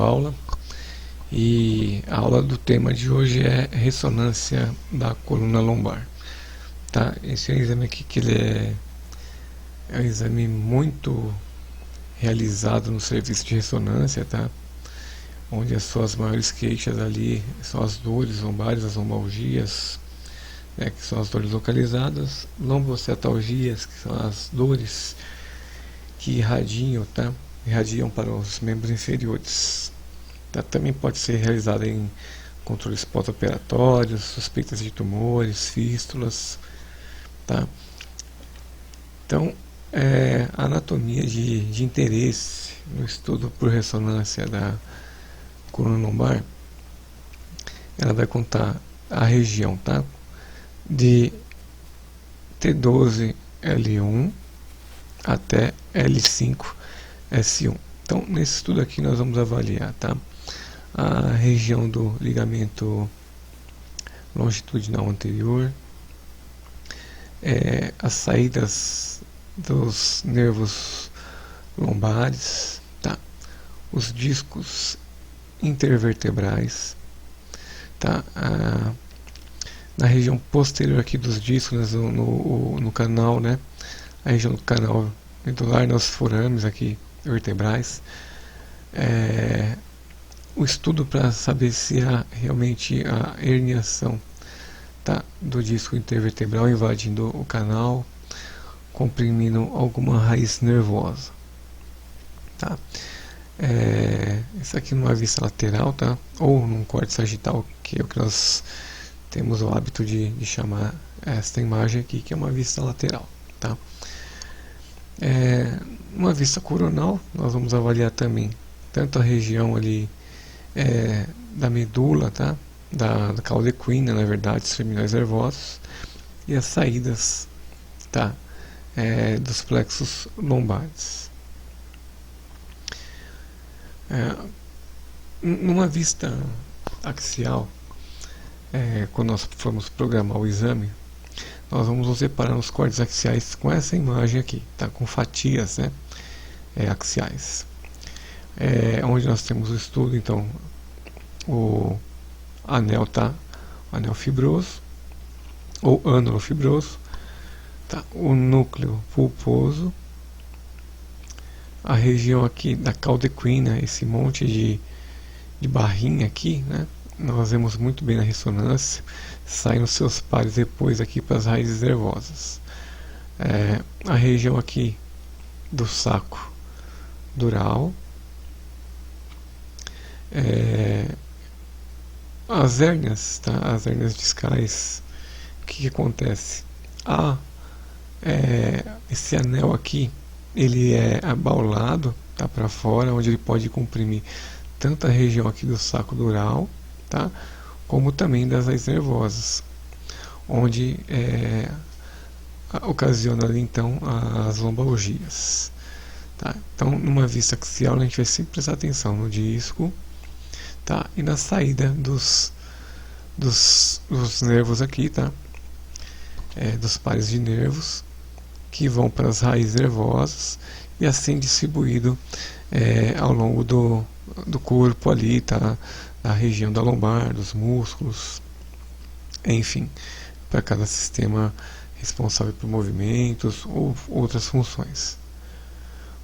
Paula e a aula do tema de hoje é ressonância da coluna lombar. Tá? Esse é um exame aqui que é um exame muito realizado no serviço de ressonância, tá? Onde as suas maiores queixas ali são as dores lombares, as lombalgias, né, que são as dores localizadas, lombocetalgias, que são as dores que irradiam, tá? Irradiam para os membros inferiores. Tá? Também pode ser realizada em controles pós-operatórios, suspeitas de tumores, fístulas, tá? Então, a anatomia de interesse no estudo por ressonância da coluna lombar, ela vai contar a região, tá? De T12L1 até L5S1. Então, nesse estudo aqui nós vamos avaliar, tá? A região do ligamento longitudinal anterior, as saídas dos nervos lombares, tá? Os discos intervertebrais, tá? Na região posterior aqui dos discos, no canal, né? A região do canal medular, nos forames aqui vertebrais, o estudo para saber se há realmente a herniação, tá, do disco intervertebral invadindo o canal, comprimindo alguma raiz nervosa, tá? Isso aqui numa vista lateral, tá? Ou num corte sagital, que é o que nós temos o hábito de chamar esta imagem aqui, que é uma vista lateral, tá? Uma vista coronal, nós vamos avaliar também tanto a região ali da medula, tá? Da cauda equina, na verdade, dos terminais nervosos, e as saídas, tá? Dos plexos lombares. Numa vista axial, quando nós formos programar o exame, nós vamos nos separar os cortes axiais com essa imagem aqui, tá? Com fatias, né? Axiais. Onde nós temos o estudo, então, o anel, tá? O anel fibroso, ou ânulo fibroso, tá? O núcleo pulposo, a região aqui da cauda equina, esse monte de barrinha aqui, né? Nós vemos muito bem na ressonância, saem os seus pares depois aqui para as raízes nervosas. A região aqui do saco dural, as hérnias, tá? As hérnias discais, o que acontece? Esse anel aqui, ele é abaulado, tá, para fora, onde ele pode comprimir tanto a região aqui do saco dural, tá, como também das raízes nervosas, onde ocasiona ali então as lombalgias, tá? Então, numa vista axial, a gente vai sempre prestar atenção no disco, tá, e na saída dos nervos aqui, tá, dos pares de nervos que vão para as raízes nervosas e assim distribuído ao longo do corpo ali, tá, da região da lombar, dos músculos, enfim, para cada sistema responsável por movimentos ou outras funções.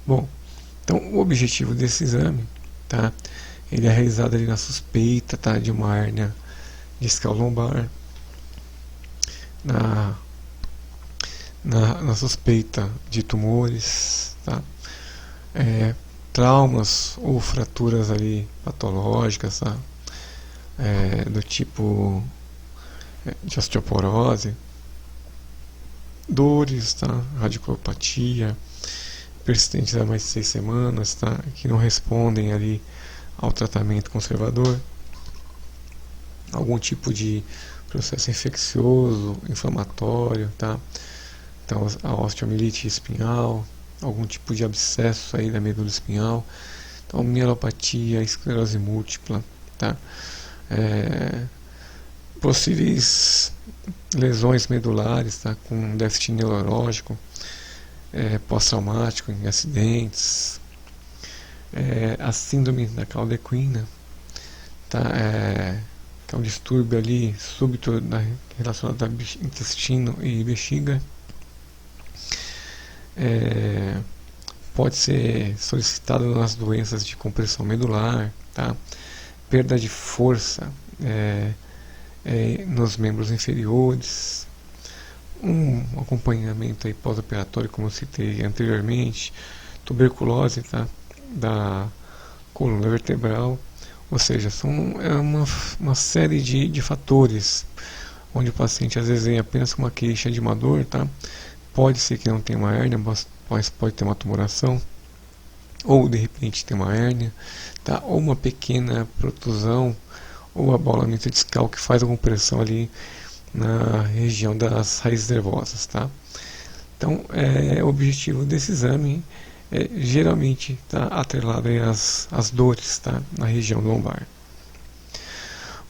Bom, então o objetivo desse exame, tá, ele é realizado ali na suspeita, tá, de uma hérnia discal lombar, na suspeita de tumores, tá, traumas ou fraturas ali patológicas, tá, do tipo de osteoporose, dores, tá, radiculopatia persistentes há mais de 6 semanas, tá, que não respondem ali ao tratamento conservador, algum tipo de processo infeccioso, inflamatório, tá, então a osteomielite espinhal, algum tipo de abscesso aí da medula espinhal, então mielopatia, esclerose múltipla, tá, possíveis lesões medulares, tá, com déficit neurológico, pós-traumático em acidentes, a síndrome da claudequina, tá? Que é um distúrbio ali súbito relacionado a intestino e bexiga. Pode ser solicitado nas doenças de compressão medular, tá? Perda de força nos membros inferiores, um acompanhamento aí pós-operatório, como eu citei anteriormente, tuberculose, tá? Da coluna vertebral, ou seja, uma série de fatores onde o paciente às vezes vem apenas com uma queixa de uma dor, tá? Pode ser que não tenha uma hérnia, mas pode ter uma tumoração, ou de repente tem uma hérnia, tá? Ou uma pequena protusão, ou abolamento discal que faz a compressão ali na região das raízes nervosas, tá? Então, o objetivo desse exame geralmente está atrelado às dores, tá? Na região lombar.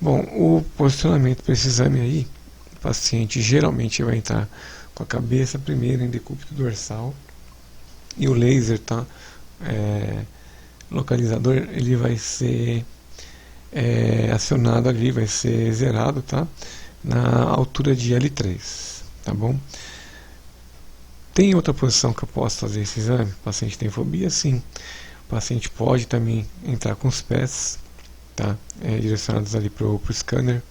Bom, o posicionamento para esse exame aí, o paciente geralmente vai entrar com a cabeça primeiro em decúbito dorsal, e o laser, tá? Localizador, ele vai ser acionado ali, vai ser zerado, tá? Na altura de L3, tá bom? Tem outra posição que eu posso fazer esse exame? O paciente tem fobia? Sim. O paciente pode também entrar com os pés, tá? Direcionados ali para o scanner.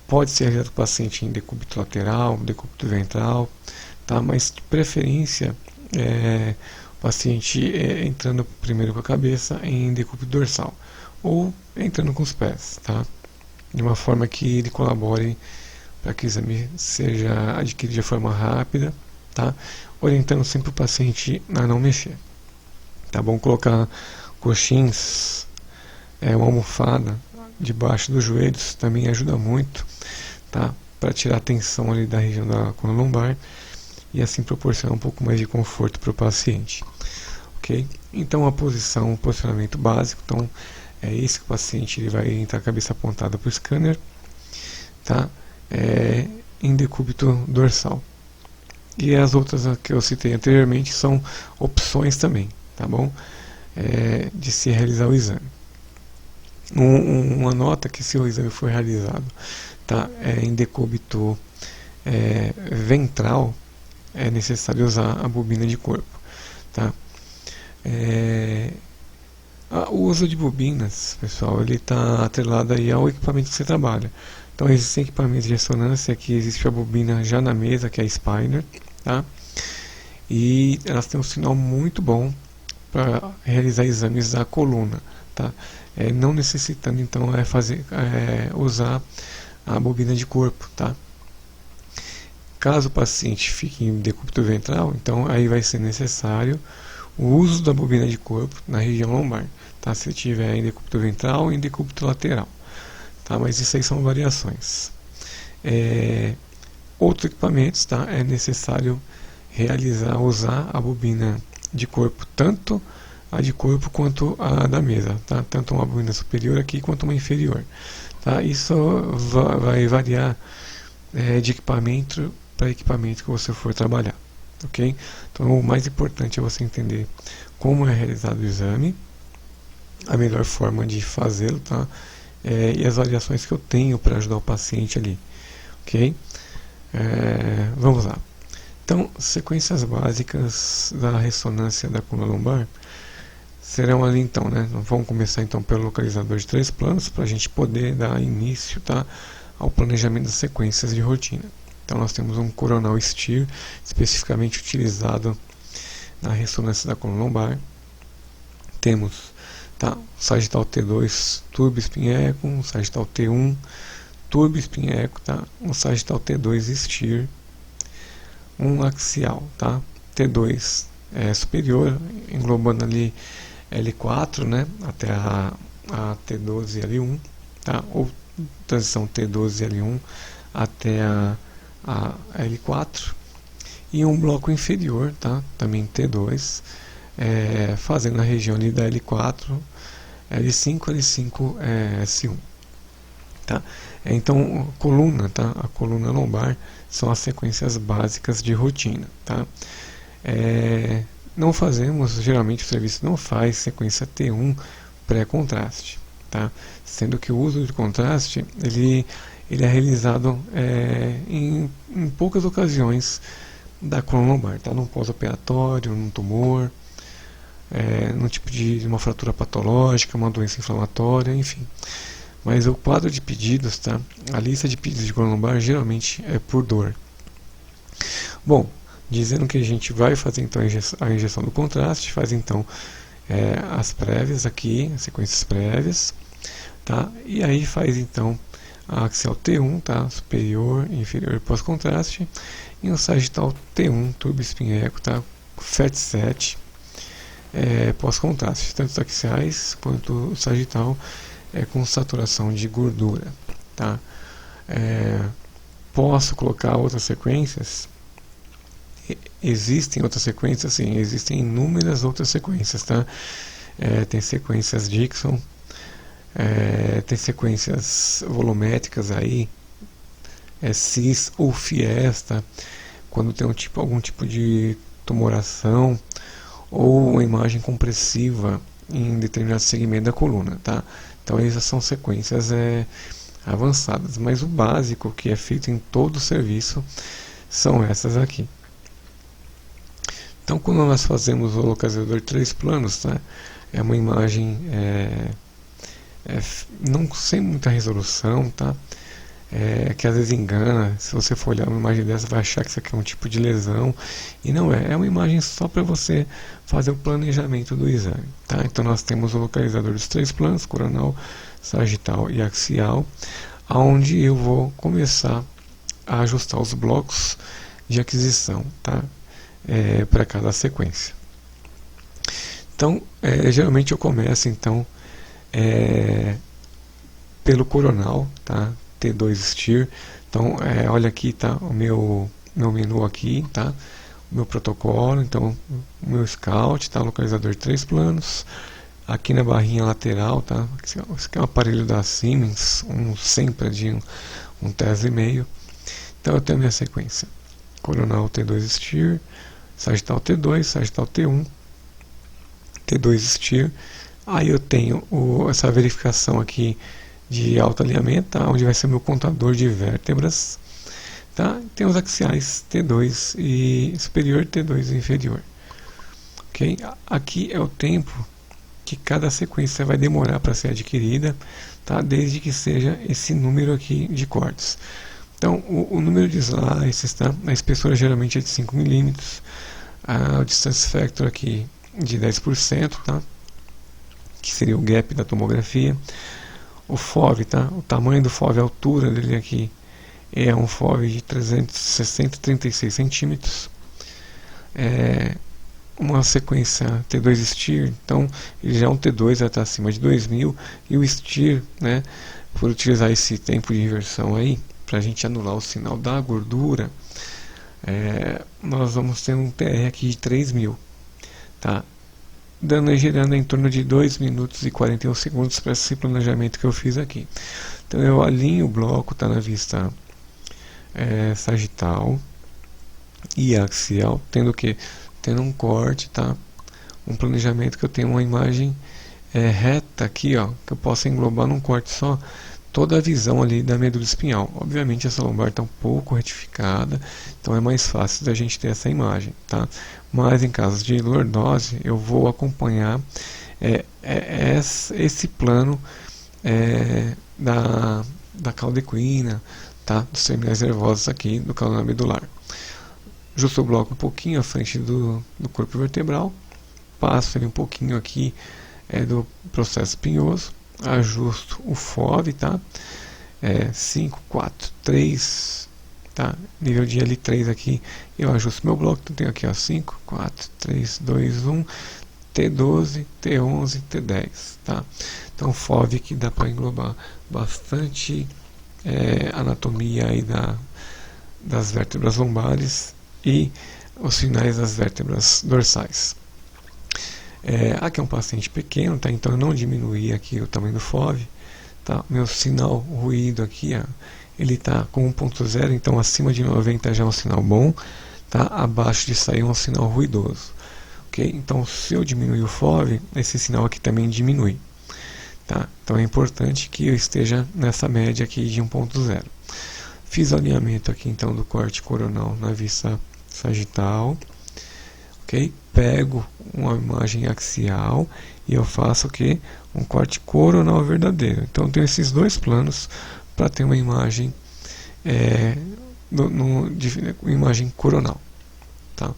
Pode ser realizado o paciente em decúbito lateral, decúbito ventral, tá? Mas de preferência o paciente entrando primeiro com a cabeça em decúbito dorsal, ou entrando com os pés, tá? De uma forma que ele colabore para que o exame seja adquirido de forma rápida, tá? Orientando sempre o paciente a não mexer, tá bom? Colocar coxins, uma almofada debaixo dos joelhos também ajuda muito, tá? Para tirar a tensão ali da região da coluna lombar e assim proporcionar um pouco mais de conforto para o paciente, ok? Então a posição, o posicionamento básico, então é esse que o paciente ele vai entrar a cabeça apontada para o scanner, tá? Em decúbito dorsal. E as outras que eu citei anteriormente são opções também, tá bom? De se realizar o exame. Uma nota que se o exame for realizado, tá? Em decúbito ventral, é necessário usar a bobina de corpo, tá? O uso de bobinas, pessoal, ele está atrelado aí ao equipamento que você trabalha. Então existem equipamentos de ressonância que existe a bobina já na mesa, que é a Spiner, tá? E elas têm um sinal muito bom para realizar exames da coluna, tá? Não necessitando então usar a bobina de corpo, tá? Caso o paciente fique em decúbito ventral, então aí vai ser necessário o uso da bobina de corpo na região lombar, tá? Se tiver em decúbito ventral ou em decúbito lateral, tá? Mas isso aí são variações. Outros equipamentos, tá? É necessário usar a bobina de corpo, tanto a de corpo quanto a da mesa, tá? Tanto uma bobina superior aqui quanto uma inferior, tá? Isso vai variar de equipamento para equipamento que você for trabalhar, ok? Então o mais importante é você entender como é realizado o exame, a melhor forma de fazê-lo, tá? E as variações que eu tenho para ajudar o paciente ali, ok? Vamos lá. Então, sequências básicas da ressonância da coluna lombar serão ali então, né? Vamos começar então pelo localizador de 3 planos para a gente poder dar início, tá, ao planejamento das sequências de rotina. Então nós temos um coronal steer especificamente utilizado na ressonância da coluna lombar. Temos, tá, o sagital T2 turbo spin echo, um sagital T1 turbo spin echo, tá, um sagital T2 steer, um axial, tá, T2 superior, englobando ali L4, né, até a T12 L1, tá, ou transição T12 L1 até a L4, e um bloco inferior, tá, também T2, fazendo a região ali da L4, L5, L5, S1, tá. Então coluna, tá, a coluna lombar são as sequências básicas de rotina, tá. não fazemos, geralmente o serviço não faz sequência T1 pré-contraste, tá? Sendo que o uso de contraste ele é realizado em poucas ocasiões da coluna lombar, tá? Num pós-operatório, num tumor, num tipo de uma fratura patológica, uma doença inflamatória, enfim. Mas o quadro de pedidos, tá? A lista de pedidos de coluna lombar geralmente é por dor. Bom, dizendo que a gente vai fazer então a injeção do contraste, faz então as prévias aqui, as sequências prévias, tá? E aí faz então a axial T1, tá? Superior, inferior pós-contraste, e o sagital T1, turbo espinheco, tá? FET7 pós-contraste, tanto os axiais quanto o sagital com saturação de gordura, tá? Posso colocar outras sequências? Existem outras sequências, sim, existem inúmeras outras sequências, tá? Tem sequências Dixon, tem sequências volumétricas aí, CIS ou Fiesta, quando tem algum tipo de tumoração ou uma imagem compressiva em determinado segmento da coluna, tá? Então essas são sequências avançadas, mas o básico que é feito em todo o serviço são essas aqui. Então quando nós fazemos o localizador 3 planos, tá? É uma imagem não sem muita resolução, tá? Que às vezes engana. Se você for olhar uma imagem dessa, vai achar que isso aqui é um tipo de lesão, e não é uma imagem só para você fazer o planejamento do exame, tá? Então nós temos o localizador dos 3 planos, coronal, sagital e axial, onde eu vou começar a ajustar os blocos de aquisição, tá? Para cada sequência. Então geralmente eu começo então pelo coronal, tá? T2 Steer. Então olha aqui, tá? O meu menu aqui, tá? O meu protocolo, então o meu scout, tá? Localizador de 3 planos. Aqui na barrinha lateral, tá? Esse aqui é um aparelho da Siemens, um Sempra de um Tesla e meio. Então eu tenho a minha sequência: coronal T2 Steer, sagital T2, sagital T1, T2 Steer. Aí eu tenho essa verificação aqui de alto alinhamento, tá? Onde vai ser meu contador de vértebras, tá? Tem os axiais T2 e superior, T2 e inferior, ok? Aqui é o tempo que cada sequência vai demorar para ser adquirida, tá? Desde que seja esse número aqui de cortes. Então o número de slices, tá? A espessura geralmente é de 5 mm, o distance factor aqui de 10%, tá? Que seria o gap da tomografia. O FOV, tá? O tamanho do FOV, a altura dele aqui é um FOV de 336 centímetros. Uma sequência T2 Steer, então ele já é um T2, já está acima de 2000, e o Steer, né, por utilizar esse tempo de inversão aí, para a gente anular o sinal da gordura, nós vamos ter um TR aqui de 3000, tá? Girando em torno de 2 minutos e 41 segundos para esse planejamento que eu fiz aqui. Então eu alinho o bloco, tá, na vista sagital e axial, tendo um corte, tá? Um planejamento que eu tenho uma imagem reta aqui, ó, que eu posso englobar num corte só toda a visão ali da medula espinhal. Obviamente essa lombar está um pouco retificada, então é mais fácil da gente ter essa imagem, tá? Mas em casos de lordose eu vou acompanhar esse plano da cauda equina, tá? Dos terminais nervosos aqui do canal medular. Ajusto o bloco um pouquinho à frente do corpo vertebral, passo ele um pouquinho aqui do processo espinhoso, ajusto o FOV, tá? 5, 4, 3, tá? Nível de L3 aqui, eu ajusto meu bloco, então tenho aqui, ó, 5, 4, 3, 2, 1, T12, T11, T10, tá? Então FOV que dá para englobar bastante anatomia aí das vértebras lombares e os finais das vértebras dorsais. Aqui é um paciente pequeno, tá? Então eu não diminuí aqui o tamanho do FOV, tá? Meu sinal ruído aqui, ó, ele está com 1.0, então acima de 90 já é um sinal bom, tá? Abaixo disso aí é um sinal ruidoso, ok? ok? Então se eu diminuir o FOV, esse sinal aqui também diminui, tá? Então é importante que eu esteja nessa média aqui de 1.0. Fiz o alinhamento aqui então do corte coronal na vista sagital, ok? Pego uma imagem axial e eu faço o que? Um corte coronal verdadeiro. Então eu tenho esses dois planos para ter uma imagem imagem coronal, tá?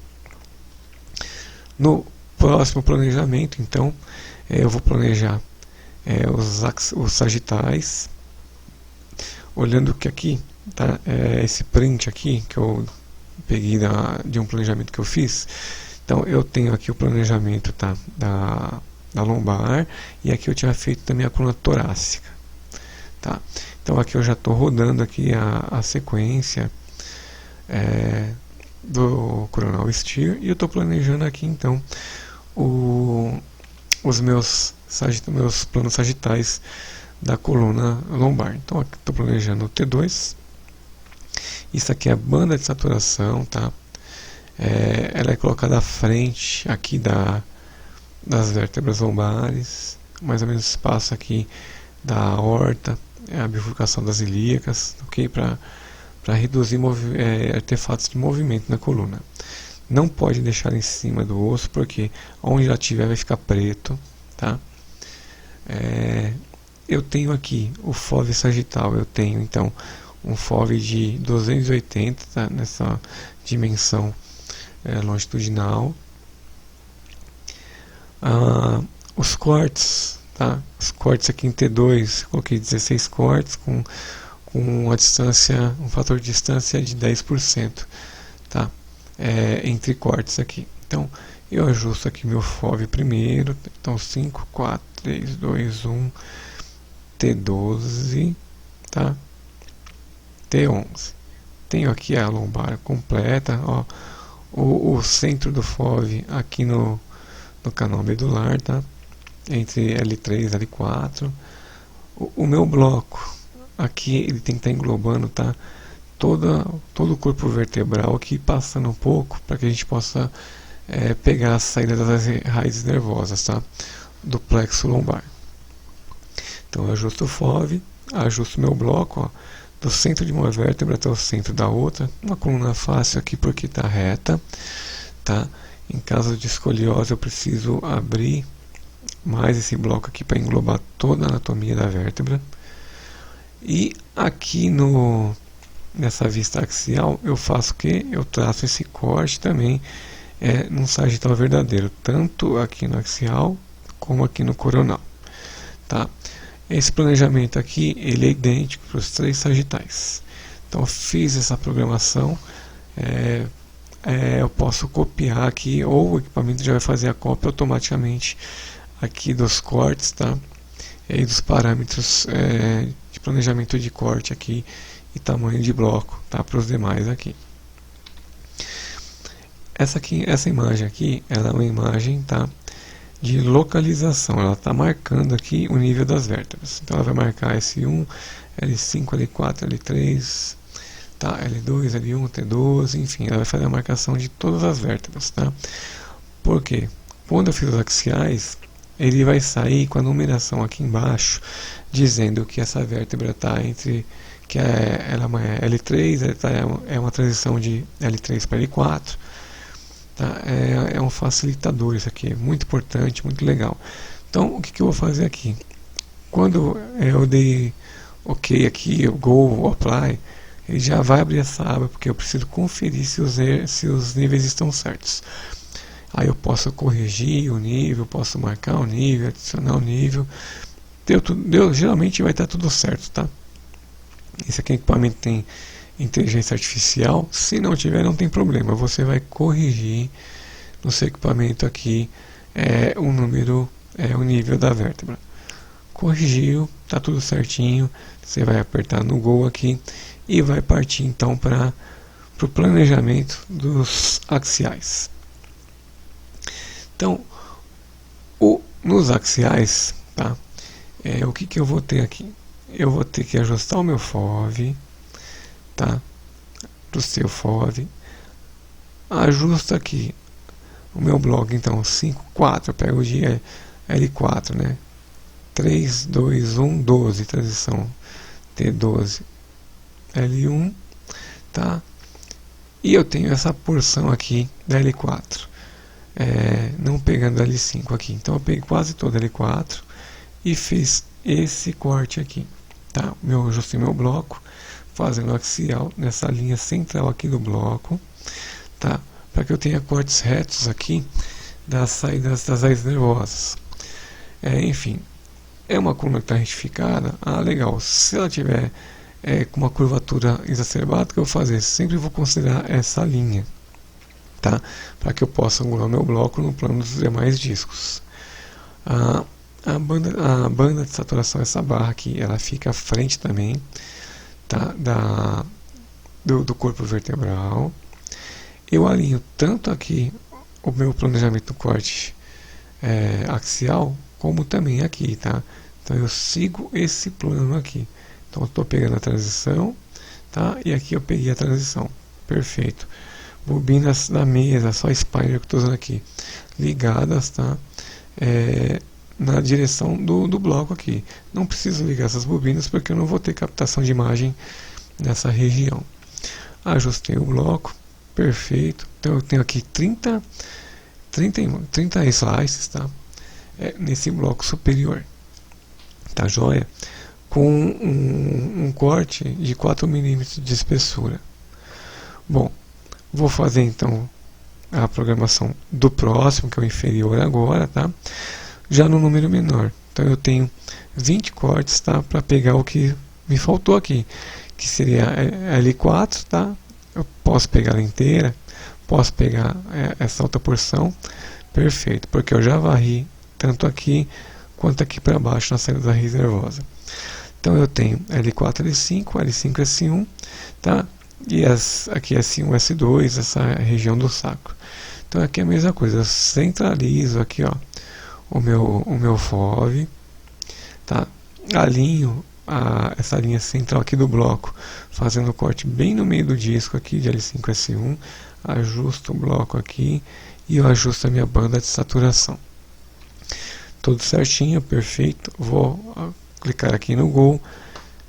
No próximo planejamento, então, eu vou planejar os sagitais, olhando que aqui, tá? Esse print aqui que eu peguei de um planejamento que eu fiz. Então eu tenho aqui o planejamento, tá, da lombar, e aqui eu tinha feito também a coluna torácica, tá? Então aqui eu já estou rodando aqui a sequência do coronal steer, e eu estou planejando aqui então os meus planos sagitais da coluna lombar. Então aqui estou planejando o T2. Isso aqui é a banda de saturação, tá? Ela é colocada à frente aqui das vértebras lombares, mais ou menos o espaço aqui da aorta, a bifurcação das ilíacas, ok? Para reduzir artefatos de movimento na coluna. Não pode deixar em cima do osso, porque onde ela tiver vai ficar preto, tá? Eu tenho aqui o FOV sagital, eu tenho então um FOV de 280, tá? Nessa dimensão longitudinal. Os cortes, tá? Os cortes aqui em T2, coloquei 16 cortes com uma distância, um fator de distância de 10%, tá? Entre cortes aqui. Então eu ajusto aqui meu FOV primeiro. Então 5, 4, 3, 2, 1, T12, tá? T11. Tenho aqui a lombar completa, ó, o centro do FOV aqui no canal medular, tá? Entre L3 e L4. O meu bloco aqui, ele tem que estar englobando, tá? Todo o corpo vertebral aqui, passando um pouco para que a gente possa pegar a saída das raízes nervosas, tá? Do plexo lombar. Então eu ajusto o FOV, ajusto meu bloco, ó, do centro de uma vértebra até o centro da outra. Uma coluna fácil aqui porque está reta, tá? Em caso de escoliose eu preciso abrir mais esse bloco aqui para englobar toda a anatomia da vértebra. E aqui nessa vista axial eu faço o que? Eu traço esse corte também num sagital verdadeiro, tanto aqui no axial como aqui no coronal, tá? Esse planejamento aqui, ele é idêntico para os 3 sagitais. Então eu fiz essa programação, eu posso copiar aqui, ou o equipamento já vai fazer a cópia automaticamente aqui dos cortes, tá? E dos parâmetros de planejamento de corte aqui e tamanho de bloco, tá? Para os demais aqui. Essa imagem aqui, ela é uma imagem, tá? De localização, ela está marcando aqui o nível das vértebras. Então ela vai marcar S1, L5, L4, L3, tá? L2, L1, T12, enfim, ela vai fazer a marcação de todas as vértebras, tá? Por quê? Quando eu fiz os axiais, ele vai sair com a numeração aqui embaixo, dizendo que essa vértebra está entre, que ela é uma L3, é uma transição de L3 para L4, tá? É um facilitador isso aqui, é muito importante, muito legal. Então o que eu vou fazer aqui? Quando eu dei OK aqui, eu go, apply, ele já vai abrir essa aba, porque eu preciso conferir se os níveis estão certos. Aí eu posso corrigir o nível, posso marcar o nível, adicionar o nível. Geralmente vai estar tudo certo, tá? Esse aqui é equipamento tem inteligência artificial. Se não tiver, não tem problema. Você vai corrigir no seu equipamento aqui o nível da vértebra. Corrigiu, tá tudo certinho. Você vai apertar no Go aqui e vai partir então para o planejamento dos axiais. Então, nos axiais, tá? O que eu vou ter aqui? Eu vou ter que ajustar o meu FOV, tá? Para o seu FOV. Ajusta aqui o meu bloco, então, 5, 4, eu pego o de L4, né? 3, 2, 1, 12, transição T12, L1, tá? E eu tenho essa porção aqui da L4, não pegando a L5 aqui. Então eu peguei quase toda a L4 e fiz esse corte aqui, tá? Eu ajustei meu bloco, fazendo axial nessa linha central aqui do bloco, tá? Para que eu tenha cortes retos aqui das saídas das raízes nervosas. Enfim, é uma coluna que está retificada. Legal. Se ela tiver com uma curvatura exacerbada, o que eu vou fazer? Sempre vou considerar essa linha, tá? Para que eu possa angular meu bloco no plano dos demais discos. A banda de saturação, essa barra aqui, ela fica à frente também, tá? do corpo vertebral. Eu alinho tanto aqui o meu planejamento do corte axial, como também aqui, tá? Então eu sigo esse plano aqui. Então eu estou pegando a transição, tá? E aqui eu peguei a transição. Perfeito. Bobinas da mesa, só Spyder que estou usando aqui, ligadas, tá? Na direção do bloco aqui. Não preciso ligar essas bobinas porque eu não vou ter captação de imagem nessa região. Ajustei o bloco, perfeito. Então eu tenho aqui 30 slices, tá? Nesse bloco superior, tá joia? Com um corte de 4 mm de espessura. Bom, vou fazer então a programação do próximo, que é o inferior agora, tá? Já no número menor. Então eu tenho 20 cortes, tá? Para pegar o que me faltou aqui, que seria L4, tá? Eu posso pegar ela inteira, posso pegar essa outra porção, perfeito, porque eu já varri tanto aqui quanto aqui para baixo na saída da raiz nervosa. Então eu tenho L4, L5, L5, S1, tá? E aqui S1, S2, essa região do sacro. Então aqui é a mesma coisa, eu centralizo aqui, ó, o meu FOV, tá? Alinho essa linha central aqui do bloco, fazendo o corte bem no meio do disco aqui de L5, S1, ajusto o bloco aqui e eu ajusto a minha banda de saturação. Tudo certinho, perfeito. Vou clicar aqui no Go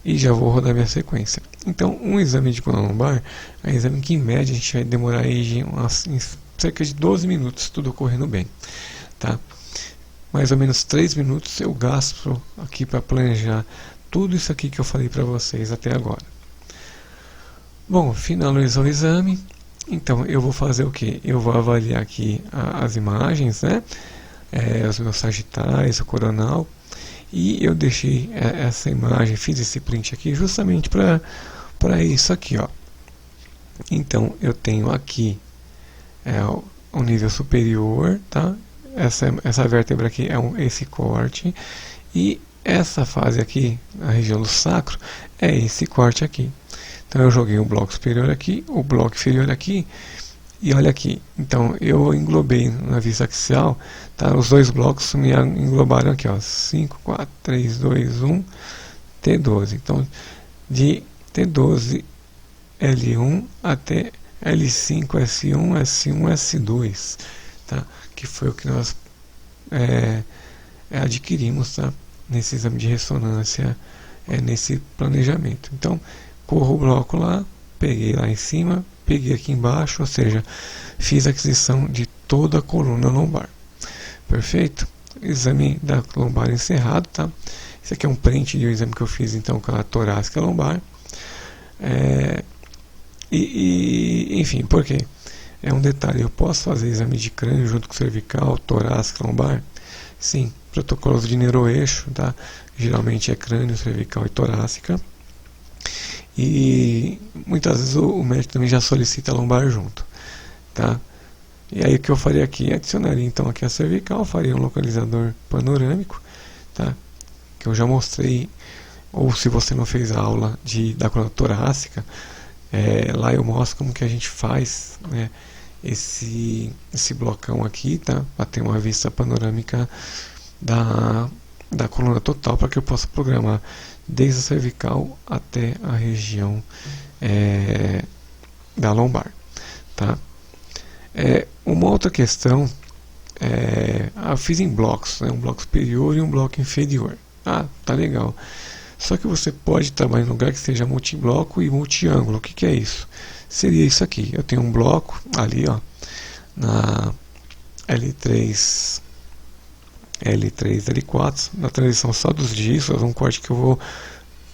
e já vou rodar minha sequência. Então, um exame de coluna lombar é um exame que em média a gente vai demorar aí cerca de 12 minutos, tudo correndo bem, tá? Mais ou menos 3 minutos eu gasto aqui para planejar tudo isso aqui que eu falei para vocês até agora. Bom, finalizou o exame. Então eu vou fazer o que? Eu vou avaliar aqui as imagens, né? Os meus sagitais, o coronal, e eu deixei essa imagem, fiz esse print aqui justamente para isso aqui, ó. Então eu tenho aqui o nível superior, tá? Essa vértebra aqui é esse corte, e essa fase aqui, a região do sacro, é esse corte aqui. Então eu joguei o bloco superior aqui, o bloco inferior aqui, e olha aqui. Então eu englobei na vista axial, tá? Os dois blocos me englobaram aqui, ó, 5, 4, 3, 2, 1, T12. Então de T12 L1 até L5 S1, S1, S2, tá? Que foi o que nós adquirimos, tá? Nesse exame de ressonância, nesse planejamento. Então corro o bloco lá, peguei lá em cima, peguei aqui embaixo, ou seja, fiz a aquisição de toda a coluna lombar. Perfeito? Exame da lombar encerrado, tá? Esse aqui é um print do exame que eu fiz então com a torácica lombar. Enfim, por quê? É um detalhe, eu posso fazer exame de crânio junto com cervical, torácica, lombar? Sim, protocolos de neuroeixo, tá? Geralmente é crânio, cervical e torácica. E muitas vezes o médico também já solicita a lombar junto, tá? E aí o que eu faria aqui? Adicionaria então aqui a cervical, faria um localizador panorâmico, tá? Que eu já mostrei, ou se você não fez a aula da coluna torácica, lá eu mostro como que a gente faz, né, esse blocão aqui, tá? Para ter uma vista panorâmica da coluna total, para que eu possa programar desde a cervical até a região da lombar, tá? Uma outra questão, eu fiz em blocos, né, um bloco superior e um bloco inferior. Ah, tá legal. Só que você pode trabalhar em um lugar que seja multibloco e multiângulo. O que, que é isso? Seria isso aqui. Eu tenho um bloco ali, ó, na L3, L4, na transição só dos discos, um corte que eu vou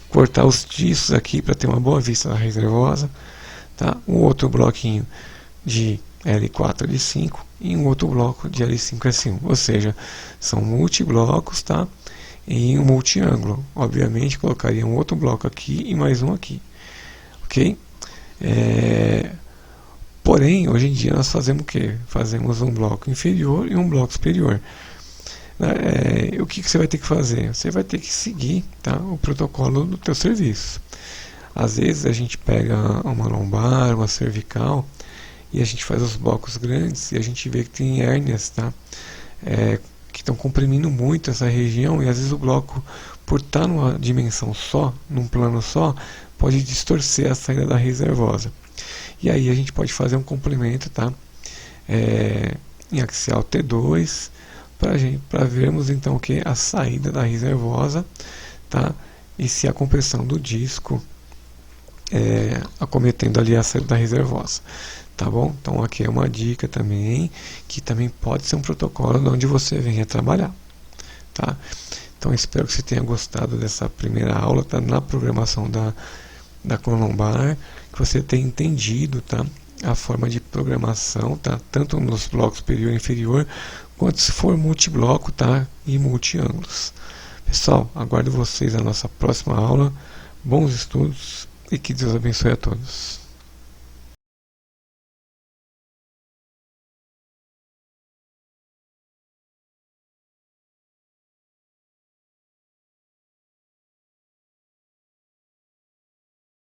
cortar os discos aqui para ter uma boa vista da raiz nervosa, tá? Um outro bloquinho de L4, L5 e um outro bloco de L5, S1. Ou seja, são multiblocos, tá? Em um multiângulo. Obviamente colocaria um outro bloco aqui e mais um aqui, ok? Porém, hoje em dia nós fazemos o que? Fazemos um bloco inferior e um bloco superior. O que você vai ter que fazer? Você vai ter que seguir, tá, o protocolo do teu serviço. Às vezes a gente pega uma lombar, uma cervical e a gente faz os blocos grandes e a gente vê que tem hérnias, tá? Que estão comprimindo muito essa região e às vezes o bloco, por estar numa dimensão só, num plano só, pode distorcer a saída da raiz nervosa. E aí a gente pode fazer um complemento, tá? Em axial T2 para vermos então o que a saída da raiz nervosa, tá? E se a compressão do disco acometendo ali a saída da raiz nervosa, tá bom? Então aqui é uma dica também, que também pode ser um protocolo onde você venha trabalhar, tá? Então espero que você tenha gostado dessa primeira aula, tá? Na programação da coluna lombar, que você tenha entendido, tá? A forma de programação, tá? Tanto nos blocos superior e inferior, quanto se for multibloco, tá? E multiângulos. Pessoal, aguardo vocês na nossa próxima aula. Bons estudos e que Deus abençoe a todos.